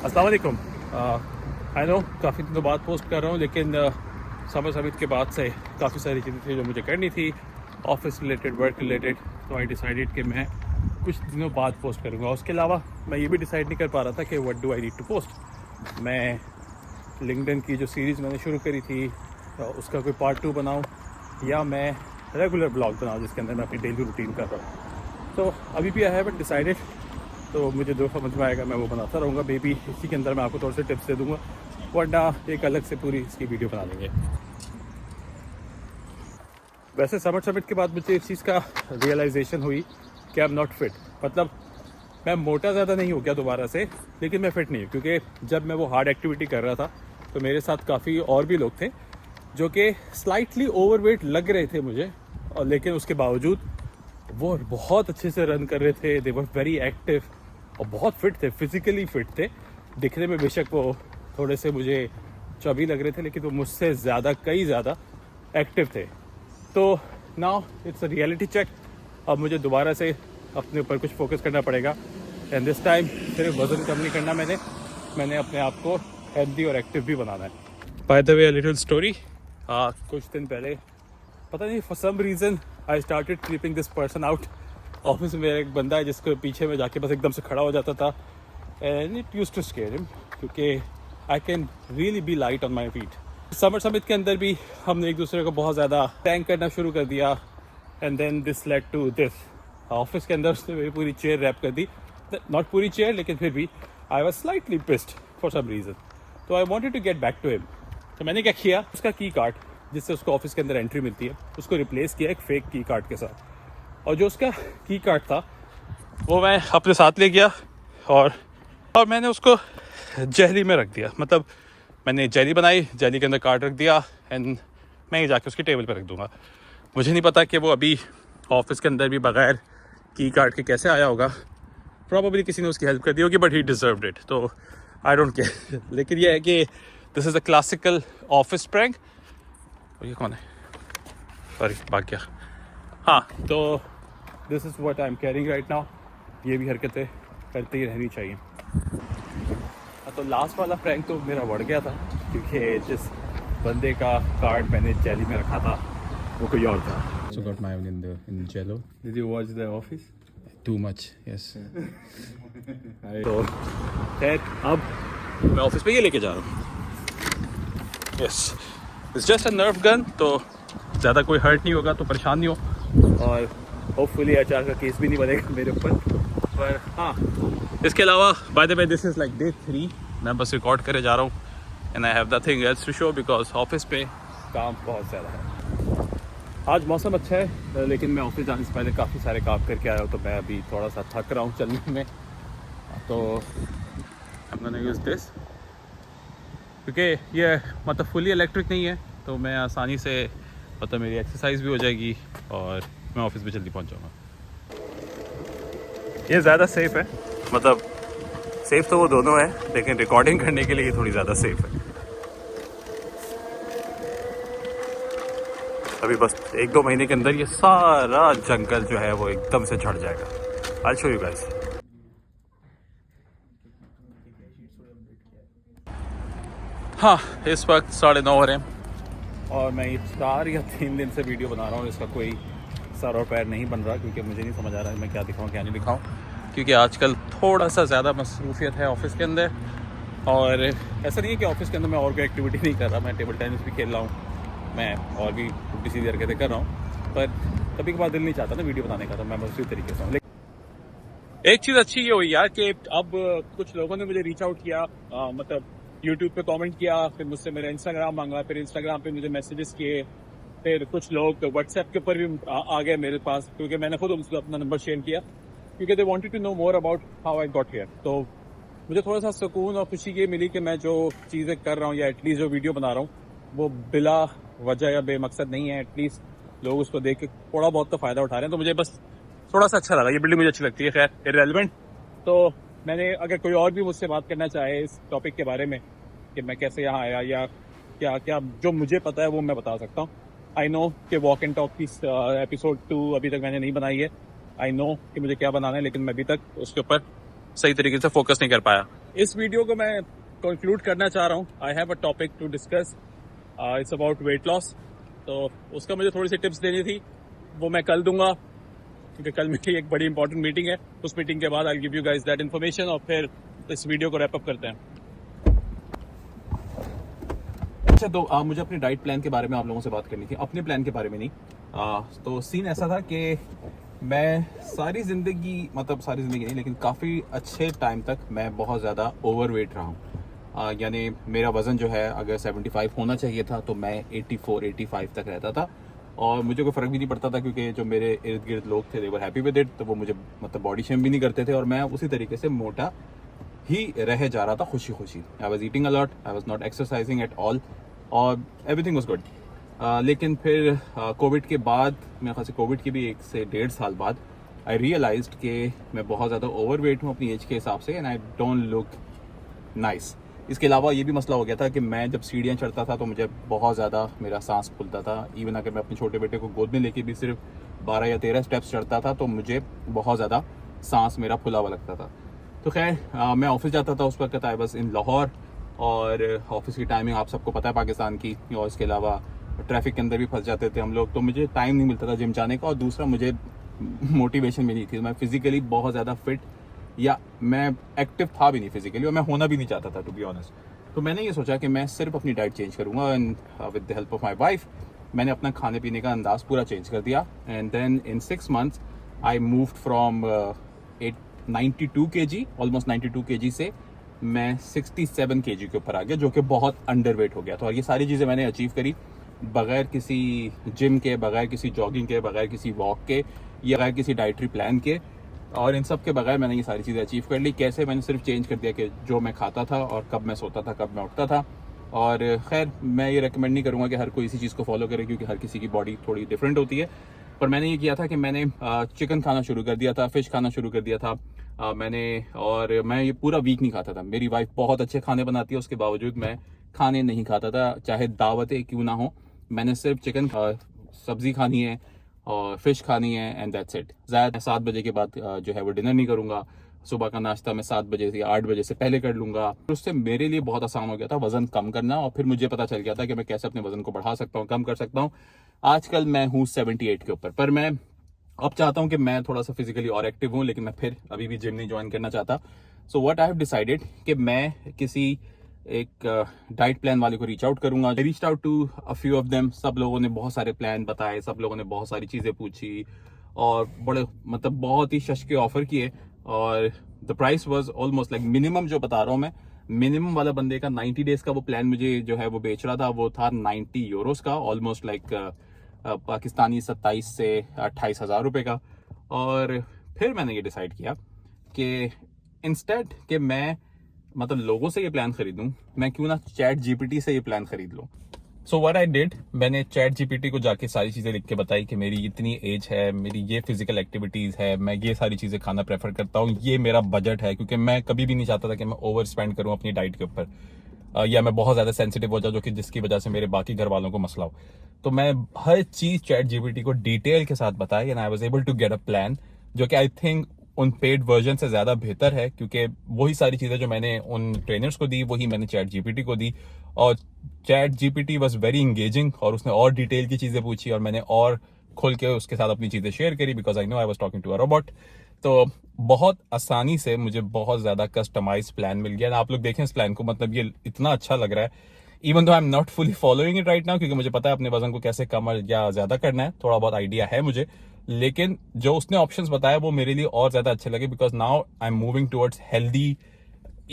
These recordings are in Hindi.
अस्सलाम वालेकुम। आई नो काफ़ी दिनों बाद पोस्ट कर रहा हूँ, लेकिन समर समिट के बाद से काफ़ी सारी चीज़ें थी जो मुझे करनी थी, ऑफिस रिलेटेड, वर्क रिलेटेड। तो आई डिसाइडेड कि मैं कुछ दिनों बाद पोस्ट करूँगा। उसके अलावा मैं ये भी डिसाइड नहीं कर पा रहा था कि what do I need to post. मैं लिंक्डइन की जो सीरीज़ मैंने शुरू करी थी उसका कोई पार्ट 2 बनाऊँ, या मैं रेगुलर ब्लॉग बनाऊँ जिसके अंदर मैं अपनी डेली रूटीन कर रहा हूँ। तो अभी भी आई हैवंट डिसाइडेड, तो मुझे जो समझ में आएगा मैं वो बनाता रहूँगा। बेबी इसी के अंदर मैं आपको थोड़े से टिप्स दे दूँगा, वरना एक अलग से पूरी इसकी वीडियो बना लेंगे। वैसे समर समिट के बाद मुझे इस चीज़ का रियलाइजेशन हुई कि आई एम नॉट फिट। मतलब मैं मोटा ज़्यादा नहीं हो गया दोबारा से, लेकिन मैं फिट नहीं हूँ, क्योंकि जब मैं वो हार्ड एक्टिविटी कर रहा था तो मेरे साथ काफ़ी और भी लोग थे जो कि स्लाइटली ओवरवेट लग रहे थे मुझे, और लेकिन उसके बावजूद वो बहुत अच्छे से रन कर रहे थे। दे वर वेरी एक्टिव और बहुत फिट थे, फिजिकली फिट थे। दिखने में बेशक वो थोड़े से मुझे चबी लग रहे थे, लेकिन वो मुझसे ज़्यादा, कई ज़्यादा एक्टिव थे। तो now it's a reality check. अब मुझे दोबारा से अपने ऊपर कुछ फोकस करना पड़ेगा, एंड दिस टाइम सिर्फ वज़न कम नहीं करना, मैंने अपने आप को हेल्दी और एक्टिव भी बनाना है। By the way, little story. कुछ दिन पहले पता नहीं for some reason I started clipping this person out. Office में मेरा एक बंदा है जिसके पीछे में जाके बस एकदम से खड़ा हो जाता था, and it used to scare him, क्योंकि I can really be light on my feet. Summer summit के अंदर भी हमने एक दूसरे को बहुत ज़्यादा टैंक करना शुरू कर दिया, and then this led to this. Office के अंदर उसने मेरी पूरी चेयर रैप कर दी, नॉट पूरी चेयर, लेकिन फिर भी I was slightly pissed for some reason. तो I wanted to get back to him. तो मैंने क्या किया, उसका की कार्ड जिससे उसको ऑफिस के अंदर एंट्री मिलती है, उसको रिप्लेस किया एक फेक की कार्ड के साथ। और जो उसका की कार्ड था वो मैं अपने साथ ले गया, और मैंने उसको जेली में रख दिया। मतलब मैंने जेली बनाई, जेली के अंदर कार्ड रख दिया, एंड मैं ही जाके उसकी टेबल पर रख दूंगा। मुझे नहीं पता कि वो अभी ऑफिस के अंदर भी बगैर की कार्ड के कैसे आया होगा। प्रॉबेबली किसी ने उसकी हेल्प कर दी होगी, बट ही डिजर्व्ड इट, तो आई डोंट केयर। लेकिन ये है कि this is a classical office prank. और ये कौन है? सॉरी, भाग गया। हाँ, तो this is what I am carrying right now. ये भी हरकतें करते ही रहनी चाहिए। तो लास्ट वाला प्रैंक तो मेरा बढ़ गया था, क्योंकि जिस बंदे का कार्ड मैंने जेली में रखा था वो कोई और था। So got my own in Jello. Did you watch the office? Too much, yes. तो खैर अब मैं ऑफिस पे ये लेके जा रहा हूँ। Yes, it's just a nerve gun, तो ज़्यादा कोई हर्ट नहीं होगा, तो परेशान नहीं हो, और होपफुली एचआर का केस भी नहीं बनेगा मेरे ऊपर। पर हाँ, इसके अलावा by the way this is like day 3। मैं बस रिकॉर्ड करे जा रहा हूँ, and I have nothing else to show, because office पे काम बहुत ज़्यादा है। आज मौसम अच्छा है, लेकिन मैं ऑफिस जाने से पहले काफ़ी सारे काम करके आया हूँ, तो मैं अभी थोड़ा सा थक रहा हूँ चलने में। तो I'm gonna use this, क्योंकि ये मतलब फुली इलेक्ट्रिक नहीं है, तो मैं आसानी से मतलब मेरी एक्सरसाइज भी हो जाएगी और मैं ऑफिस भी जल्दी पहुँच जाऊँगा। ये ज़्यादा सेफ़ है, मतलब सेफ़ तो वो दोनों है, लेकिन रिकॉर्डिंग करने के लिए ये थोड़ी ज़्यादा सेफ़ है। अभी बस 1-2 महीने के अंदर ये सारा जंगल जो है वो एकदम से झड़ जाएगा। I'll show you guys। हाँ, इस वक्त 9:30 हो रहे हैं, और मैं 4 या 3 दिन से वीडियो बना रहा हूँ। इसका कोई सर और पैर नहीं बन रहा, क्योंकि मुझे नहीं समझ आ रहा है मैं क्या दिखाऊँ क्या नहीं दिखाऊँ, क्योंकि आजकल थोड़ा सा ज़्यादा मसरूफियत है ऑफिस के अंदर। और ऐसा नहीं है कि ऑफिस के अंदर मैं और कोई एक्टिविटी नहीं कर रहा, मैं टेबल टेनिस भी खेल रहा हूँ, मैं और भी उल्टी सीधी हरकतें कर रहा हूँ, पर कभी कभार दिल नहीं चाहता ना वीडियो बनाने का, तो मैं बस उसी तरीके से हूँ। एक चीज़ अच्छी ये हुई यार कि अब कुछ लोगों ने मुझे रीच आउट किया, मतलब यूट्यूब पे कमेंट किया, फिर मुझसे मेरा इंस्टाग्राम मांगा, फिर इंस्टाग्राम पे मुझे मैसेजेस किए, फिर कुछ लोग व्हाट्सएप के ऊपर भी आ गए मेरे पास, क्योंकि मैंने खुद उनसे अपना नंबर शेयर किया, क्योंकि they wanted to know more about how I got here. तो मुझे थोड़ा सा सुकून और खुशी ये मिली कि मैं जो चीज़ें कर रहा हूँ, या एटलीस्ट जो वीडियो बना रहा हूँ, वो बिला वजह या बेमकसद नहीं है। एटलीस्ट लोग उसको देख के थोड़ा बहुत तो फ़ायदा उठा रहे हैं, तो मुझे बस थोड़ा सा अच्छा लगा। ये बिल्डिंग मुझे अच्छी लगती है, खैर इररेलेवेंट। तो मैंने, अगर कोई और भी मुझसे बात करना चाहे इस टॉपिक के बारे में कि मैं कैसे यहाँ आया, या क्या क्या जो मुझे पता है वो मैं बता सकता हूँ। आई नो कि वॉक एंड टॉक की एपिसोड 2 अभी तक मैंने नहीं बनाई है। आई नो कि मुझे क्या बनाना है, लेकिन मैं अभी तक उसके ऊपर सही तरीके से फोकस नहीं कर पाया। इस वीडियो को मैं कंक्लूड करना चाह रहा हूँ. I have a topic to discuss. It's about weight loss. तो उसका मुझे थोड़ी सी टिप्स देनी थी, वो मैं कल दूंगा क्योंकि कल मेरी एक बड़ी इंपॉर्टेंट मीटिंग है. उस मीटिंग के बाद I give you guys that information और फिर इस वीडियो को रैप अप करते हैं. अच्छा, तो मुझे अपने डाइट प्लान के बारे में आप लोगों से बात करनी थी, अपने प्लान के बारे में नहीं. तो सीन ऐसा था कि मैं सारी ज़िंदगी नहीं लेकिन काफ़ी अच्छे टाइम तक मैं बहुत ज़्यादा ओवरवेट रहा हूँ. यानी मेरा वज़न जो है अगर 75 होना चाहिए था तो मैं 84-85 तक रहता था और मुझे कोई फ़र्क भी नहीं पड़ता था क्योंकि जो मेरे इर्द गिर्द लोग थे दे वर हैप्पी विद इट. तो वो मुझे बॉडी शेम भी नहीं करते थे और मैं उसी तरीके से मोटा ही रह जा रहा था खुशी खुशी. I was eating a lot, I was not exercising at all और एवरीथिंग वॉज गुड. लेकिन फिर कोविड के बाद, मेरे ख्याल से कोविड के भी 1 से 1.5 साल बाद, आई रियलाइज्ड कि मैं बहुत ज़्यादा ओवरवेट हूँ अपनी एज के हिसाब से and I don't look nice. इसके अलावा ये भी मसला हो गया था कि मैं जब सीढ़ियाँ चढ़ता था तो मुझे बहुत ज़्यादा मेरा सांस फूलता था. इवन अगर मैं अपने छोटे बेटे को गोद में लेके भी सिर्फ 12 या 13 स्टेप्स चढ़ता था तो मुझे बहुत ज़्यादा सांस मेरा फुला हुआ लगता था. तो खैर मैं ऑफिस जाता था उस वक्त. आई बस इन लाहौर और ऑफिस की टाइमिंग आप सबको पता है पाकिस्तान की, और इसके अलावा ट्रैफिक के अंदर भी फंस जाते थे हम लोग. तो मुझे टाइम नहीं मिलता था जिम जाने का और दूसरा मुझे मोटिवेशन भी नहीं थी. मैं फिजिकली बहुत ज़्यादा फिट या मैं एक्टिव था भी नहीं फिजिकली और मैं होना भी नहीं चाहता था टू बी ऑनेस्ट. तो मैंने ये सोचा कि मैं सिर्फ अपनी डाइट चेंज करूँगा and with the help of my wife मैंने अपना खाने पीने का अंदाज पूरा चेंज कर दिया. And then in 6 months I moved from 92 kg, almost 92 kg से मैं 67 kg के ऊपर आ गया, जो कि बहुत अंडर वेट हो गया था. और ये सारी चीज़ें मैंने अचीव करी बगैर किसी जिम के, बगैर किसी जॉगिंग के, बगैर किसी वॉक के या बगैर किसी डाइटरी प्लान के. और इन सब के बगैर मैंने ये सारी चीज़ें अचीव कर ली. कैसे? मैंने सिर्फ चेंज कर दिया कि जो मैं खाता था और कब मैं सोता था, कब मैं उठता था. और खैर मैं ये रेकमेंड नहीं करूँगा कि हर कोई इसी चीज़ को फॉलो करे क्योंकि हर किसी की बॉडी थोड़ी डिफरेंट होती है. पर मैंने ये किया था कि मैंने चिकन खाना शुरू कर दिया था, फिश खाना शुरू कर दिया था और मैं ये पूरा वीक नहीं खाता था. मेरी वाइफ बहुत अच्छे खाने बनाती है, उसके बावजूद मैं खाने नहीं खाता था, चाहे दावतें क्यों ना हो. मैंने सिर्फ चिकन, सब्जी खानी है और फिश खानी है एंड दैट्स इट. ज़्यादा 7 बजे के बाद जो है वो डिनर नहीं करूँगा. सुबह का नाश्ता मैं 7 बजे से या 8 बजे से पहले कर लूँगा. उससे मेरे लिए बहुत आसान हो गया था वज़न कम करना. और फिर मुझे पता चल गया था कि मैं कैसे अपने वज़न को बढ़ा सकता हूँ, कम कर सकता हूँ. आजकल मैं हूँ 78 के ऊपर. पर मैं अब चाहता हूँ कि मैं थोड़ा सा फिजिकली और एक्टिव हूँ, लेकिन मैं फिर अभी भी जिम नहीं ज्वाइन करना चाहता. So what I have decided कि मैं किसी एक डाइट प्लान वाले को रीच आउट करूंगा. I reach out to a few of them. सब लोगों ने बहुत सारे प्लान बताए, सब लोगों ने बहुत सारी चीज़ें पूछी और बड़े बहुत ही सस्ते ऑफर किए. और the price was almost like minimum जो बता रहा हूँ मैं, मिनिमम वाला बंदे का 90 डेज का वो प्लान मुझे जो है वो बेच रहा था, वो था 90 यूरोस का, ऑलमोस्ट लाइक पाकिस्तानी 27 से 28 हज़ार रुपये का. और फिर मैंने ये डिसाइड किया कि इंस्टेड कि मैं लोगों से ये प्लान खरीदूं, मैं क्यों ना चैट जीपीटी से ये प्लान खरीद लूं. सो व्हाट आई डिड, मैंने चैट जीपीटी को जाके सारी चीज़ें लिख के बताई कि मेरी इतनी एज है, मेरी ये फिजिकल एक्टिविटीज़ है, मैं ये सारी चीज़ें खाना प्रेफर करता हूँ, ये मेरा बजट है. क्योंकि मैं कभी भी नहीं चाहता था कि मैं ओवर स्पेंड करूँ अपनी डाइट के ऊपर या मैं बहुत ज़्यादा सेंसिटिव हो जाऊँ, जो कि जिसकी वजह से मेरे बाकी घर वालों को मसला हो. तो मैं हर चीज़ चैट जीपीटी को डिटेल के साथ बताई and I was able to get a plan जो कि आई थिंक उन पेड वर्जन से ज़्यादा बेहतर है. क्योंकि वही सारी चीज़ें जो मैंने उन ट्रेनर्स को दी वही मैंने चैट जीपीटी को दी. और chat GPT was very engaging और उसने और डिटेल की चीज़ें पूछी और मैंने और खुल के उसके साथ अपनी चीज़ें शेयर करी because I know I was talking to a robot. तो बहुत आसानी से मुझे बहुत ज़्यादा कस्टमाइज प्लान मिल गया. आप लोग देखें इस प्लान को, ये इतना अच्छा लग रहा है. Even though I am not fully following it right now क्योंकि मुझे पता है अपने वजन को कैसे कम या ज़्यादा करना है, थोड़ा बहुत आइडिया है मुझे. लेकिन जो उसने ऑप्शंस बताया वो मेरे लिए और ज़्यादा अच्छे लगे because now I am moving towards healthy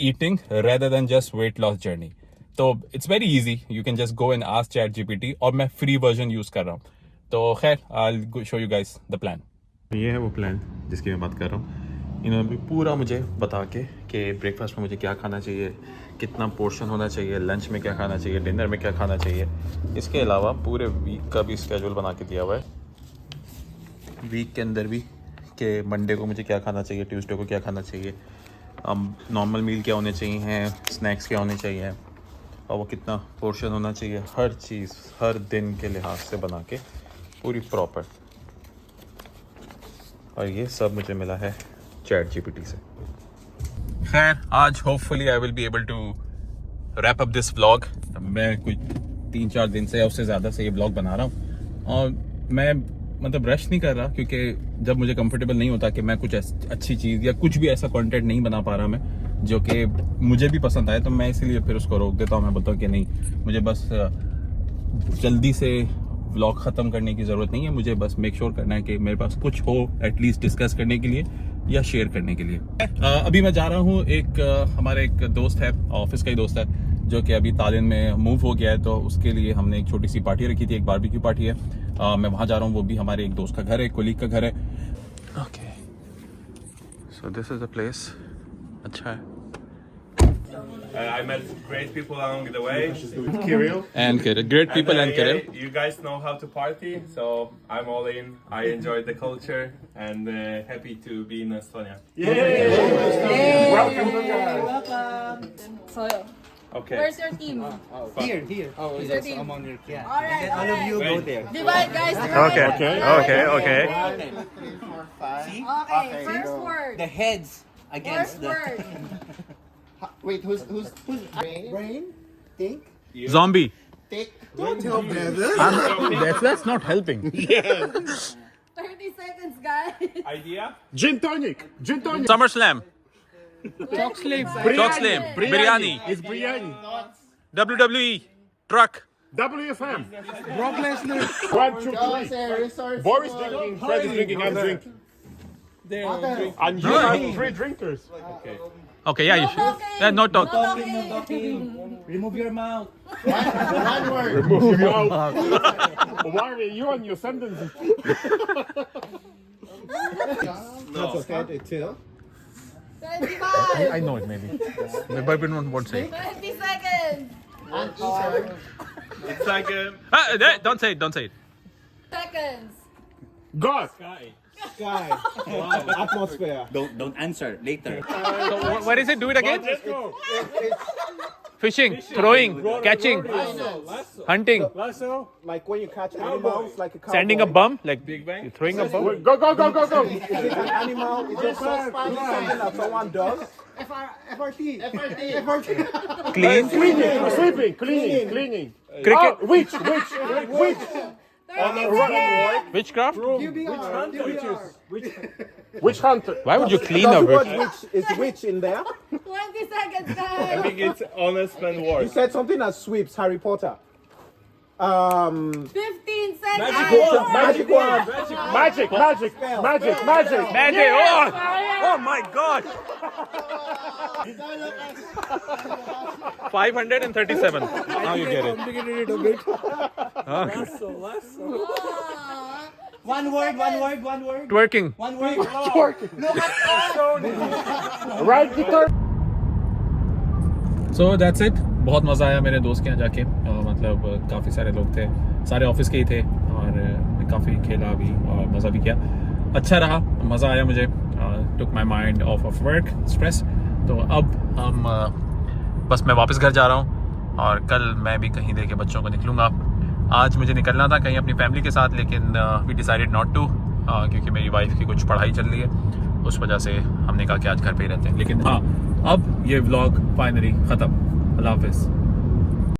eating rather than just weight loss journey. तो it's very easy, you can just go and ask chat GPT और मैं फ्री वर्जन यूज़ कर रहा हूँ. तो खैर I will show you guys the plan. ये है वो प्लान जिसकी मैं बात कर रहा हूँ. इन्होंने भी पूरा मुझे बता के कि ब्रेकफास्ट में मुझे क्या खाना चाहिए, कितना पोर्शन होना चाहिए, लंच में क्या खाना चाहिए, डिनर में क्या खाना चाहिए. इसके अलावा पूरे वीक का भी स्केड्यूल बना के दिया हुआ है. वीक के अंदर भी कि मंडे को मुझे क्या खाना चाहिए, ट्यूसडे को क्या खाना चाहिए, नॉर्मल मील क्या होने चाहिए, स्नैक्स क्या होने चाहिए और वो कितना पोर्शन होना चाहिए. हर चीज़ हर दिन के लिहाज से बना के पूरी प्रॉपर. और ये सब मुझे मिला है चैट जीपीटी से. खैर आज hopefully I will be able to wrap up this vlog. मैं कुछ 3-4 दिन से या उससे ज़्यादा से ये व्लॉग बना रहा हूँ और मैं मतलब रश नहीं कर रहा, क्योंकि जब मुझे कंफर्टेबल नहीं होता कि मैं कुछ अच्छी चीज़ या कुछ भी ऐसा कंटेंट नहीं बना पा रहा मैं जो कि मुझे भी पसंद आए, तो मैं इसीलिए फिर उसको रोक देता हूँ। मैं बोलता हूँ कि नहीं, मुझे बस जल्दी से व्लॉग ख़त्म करने की ज़रूरत नहीं है, मुझे बस मेक श्योर करना है कि मेरे पास कुछ हो एटलीस्ट डिस्कस करने के लिए या शेयर करने के लिए। अभी मैं जा रहा हूँ, हमारे एक दोस्त है, ऑफिस का ही दोस्त है, जो कि अभी तालिन में मूव हो गया है, तो उसके लिए हमने एक छोटी सी पार्टी रखी थी, एक बारबेक्यू पार्टी है। मैं वहाँ जा रहा हूँ, वो भी हमारे एक दोस्त का घर है, कोलीग का घर है। Okay, so this is the place. अच्छा है। I met great people along the way. Kirill. And Kirill, great people and Kirill. You guys know how to party, so I'm all in. I enjoyed the culture and happy to be in Estonia. Welcome. So, Okay. where's your team? Here. Oh, Where's your team? I'm on your team. All right, All of you go there. Divide, guys. Divide. Okay. Okay. First word. The heads First against the. word. Wait, who's brain? Think? Zombie. Tick? That's not helping. 30 seconds, guys. Idea? Gin tonic. SummerSlam. Chalk Slim. Biryani. It's biryani. WWE. Truck. WFM. Brock Lesnar. 1, 2, 3. Resource. Boris drinking, Fred is drinking, I'm drinking. And you are 3 drinkers. Okay, yeah, you No should. talking. Yeah, no talk. No talking. Remove your mouth. One word. Remove your mouth. Why are you on your sentences? That's okay, chill. 25. I know it maybe. But we won't say. 20 seconds. Answer. It's like a Don't say it. Seconds. God. Sky. Atmosphere. Don't answer later. So what is it? Do it again. Let's go. Fishing, throwing, catching, hunting, Like when you catch animals, like a cowboy. sending a bum, like Big Bang. you're throwing a bum. Go. Is it an animal? Is it so funny something that someone does? FRT. Clean. Cleaning, sweeping, cleaning. Cricket. Oh, witch. 30 seconds. Witchcraft. Witch hunter. Why would you clean a The word witch? witch is witch in there. 20 seconds, I guys. think it's honest and You words. said something that sweeps Harry Potter. 15 seconds. Magic wand. Magic. Magic. Oh my God. 537. Now you get it. One word. Twerking. One word. Right guitar. So that's it. बहुत मज़ा आया मेरे दोस्त के यहाँ जाके। मतलब काफ़ी सारे लोग थे, सारे ऑफिस के ही थे, और काफ़ी खेला भी और मज़ा भी किया। अच्छा रहा, मज़ा आया मुझे। Took my mind off work stress. तो अब हम बस मैं वापस घर जा रहा हूँ, और कल मैं भी कहीं दे के बच्चों को निकलूँगा। आज मुझे निकलना था कहीं अपनी फैमिली के साथ, लेकिन वी डिसाइडेड नॉट टू, क्योंकि मेरी वाइफ की कुछ पढ़ाई चल रही है, उस वजह से हमने कहा कि आज घर पे ही रहते हैं। लेकिन हाँ, अब ये व्लॉग फाइनली ख़त्म। अल्लाह हाफिज़।